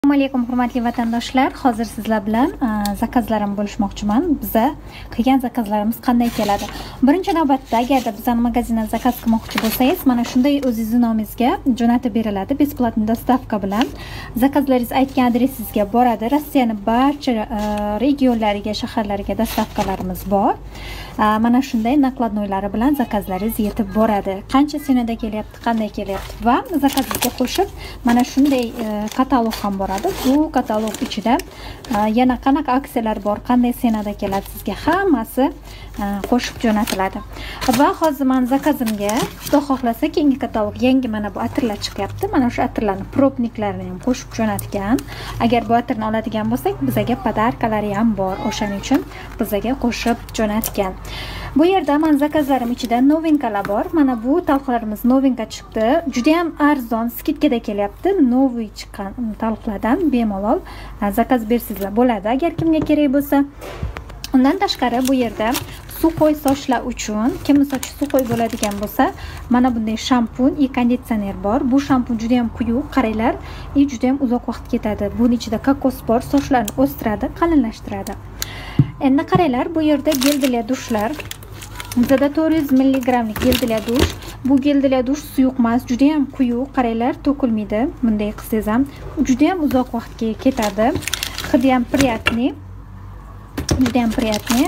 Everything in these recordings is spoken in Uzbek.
Assalomu alaykum hurmatli vatandoshlar. Hozir sizlar bilan zakazlarim bo'lishmoqchiman. Biza qilgan zakazlarimiz qanday keladi? Birinchi navbatda agarda bizning magazindan zakaz qilmoqchi bo'lsangiz, mana shunday o'zingizning nomingizga jo'natib beriladi. Besplatni dostavka bilan zakazlaringiz aytgan adresingizga boradi. Rossiyaning barcha regionlariga, shaharlariga dostavkalarimiz bor. Mana shunday nakladnoylari bilan zakazlaringiz yetib boradi. Qancha sanada kelyapti, qanday kelyapti va zakazingizga qo'shib mana shunday katalog ham bor. Bu katalog ichida yana qanaqa aksiyalar bor, qanday sanada keladi sizga hammasi qo'shib jo'natiladi. Va hozir men zakazimga xudo xohlasa keyingi katalog yangi mana bu atirlar chiqyapti. Mana shu atirlarning probniklarini ham qo'shib jo'natgan. Agar bu atirni oladigan bo'lsak, bizga podarkalari ham bor. O'shaning uchun bizga qo'shib jo'natgan. Bu yerda men zakazlarim ichida novinkalar bor. Mana bu talqlarimiz novinka chiqdi. Juda ham arzon, skidkada kelyapti. Novoy chiqqan talqlardan bemalol zakaz bersizlar bo'ladi agar kimga kerak bo'lsa. Undan tashqari bu yerda suqoy sochlar uchun, kimning sochi suqoy bo'ladigan bo'lsa, mana bunday shampun, konditsioner bor. Bu shampun juda ham quyuq, qaranglar, juda ham uzoq vaqt ketadi. Buning ichida kokos bor, sochlarni o'stiradi, qalinlashtiradi. Endi qaranglar, bu yerda geldiliya dushlar. Bizda 400 mg geldiliya dush. Bu geldiliya dush suyuq emas, juda ham quyuq, qaranglar, to'kilmaydi. Bunday qilsangiz ham juda ham uzoq vaqtga ketadi. Hidi ham приятный. Juda ham приятный.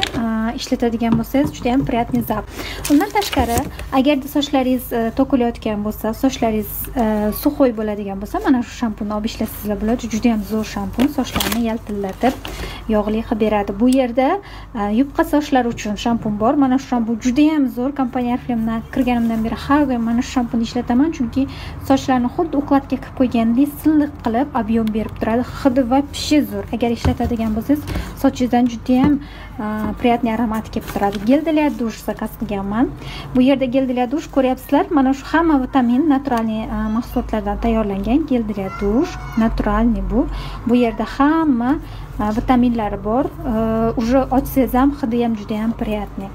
Ishlatadigan bo'lsangiz juda ham приятный zap. Undan tashqari, agarda sochlaringiz to'kilayotgan bo'lsa, sochlaringiz suqoy bo'ladigan bo'lsa, mana shu shampunni olib ishlasangizlar bo'ladi. Juda ham zo'r shampun, sochlarni yaltillatib, yog'li qilib beradi. Bu yerda yupqa sochlar uchun shampun bor. Mana shu shampun juda ham zo'r. Kompaniya filmdan kirganimdan beri har doim mana shu shamponni ishlataman, chunki sochlarni xuddi ukladga qilib qo'ygandek silliq qilib, ob'yom berib turadi. Hidi va pishi zo'r. Agar ishlatadigan bo'lsangiz, sochingizdan juda ham приятный aromat kelib turadi. Geldiliya dush zakaz qilganman. Bu yerda geldiliya dush ko'ryapsizlar. Mana shu hamma vitamin naturalniy mahsulotlardan tayyorlangan geldiliya dush, naturalniy bu. Bu yerda hamma vitaminlari bor. Уже ochsangiz ham hidi ham juda ham приятный.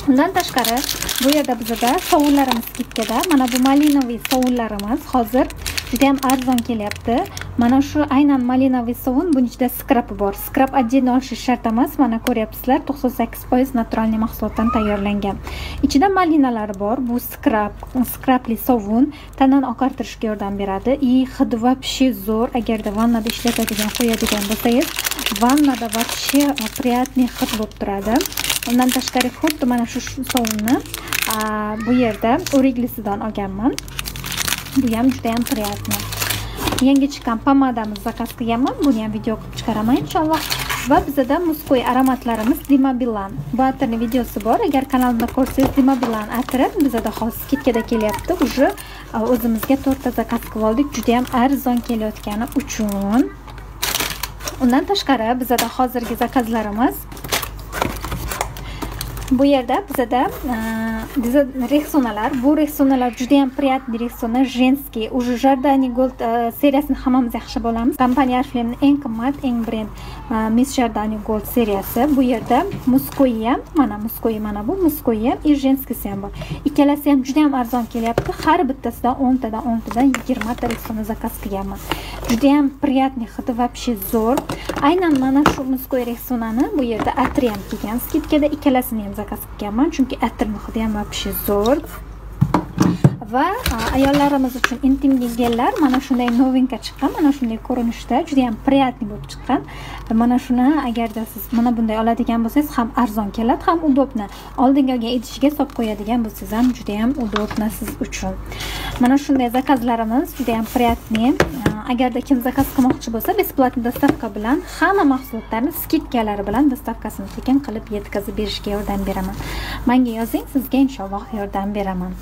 Undan tashqari, bu yerda bizda sovunlarimiz skidkada. Mana bu malinoviy sovunlarimiz hozir juda ham arzon kelyapti. Mana shu aynan malinoviy sovun, buning ichida skrab bor. Skrab отдельно olish shart emas. Mana ko'ryapsizlar, 98% naturalniy mahsulotdan tayyorlangan. Ichida malinalar bor. Bu skrabli sovun tanani oqartirishga yordam beradi. Hidi va pishi zo'r. Agarda vannada ishlatadigan, qo'yadigan bo'lsangiz, vannada вообще приятный hid bo'lib turadi. Undan tashqari xuddi mana shu sovunni bu yerda O'riglisidan olganman. Bu ham juda ham приятный. Yangi chiqqan pomadamiz zakaz qilganman. Buni ham video qilib chiqaraman inshaalloh. Va bizda muskoy aromatlarimiz Dimabilan. Bu atirning videosi bor. Agar kanalimda ko'rsangiz, Dimabilan atiri bizda hozir skidkada kelyapti. Uje o'zimizga 4 ta zakaz qilib oldik. Juda ham arzon kelayotgani uchun. Undan tashqari bizda hozirgi zakazlarimiz bu yerda bizda rexonalar. Bu rexonalar juda ham приятный rexona, женский. Уже Jardani Gold seriyasini hammamiz yaxshi bo'lamiz. Kompaniya Arflemning eng qimmat, eng brend Miss Jardani Gold seriyasi. Bu yerda muskoyi ham, mana muskoyi, mana bu muskoyi ham, женский ham bor. Ikkalasi ham juda ham arzon kelyapti. Har bittasidan 10 tadan 20 ta rexona zakaz qilganman. Juda ham приятный hidi va pishi zo'r. Aynan mana shu muskoyi rexonani bu yerda atri ham kelgan. Skidkada ikkalasini ham zakaz qilganman, chunki atirning hidi ham va pishi zo'r. Va ayollarimiz uchun intimli gellar mana shunday novinka chiqqan, mana shunday ko'rinishda, juda ham приятный bo'lib chiqqan. Mana shuni agarda siz mana bunday oladigan bo'lsangiz, ham arzon keladi, ham udobna. Oldingi olgan idishiga solib qo'yadigan bo'lsangiz ham juda ham udobna siz uchun. Mana shunday zakazlarimiz juda ham приятный. Agarda kim zakaz qilmoqchi bo'lsa, besplatni dostavka bilan hamma mahsulotlarni skidkalari bilan dostavkasini tekin qilib yetkazib berishga yordam beraman. Menga yozing, sizga inshaalloh yordam beraman.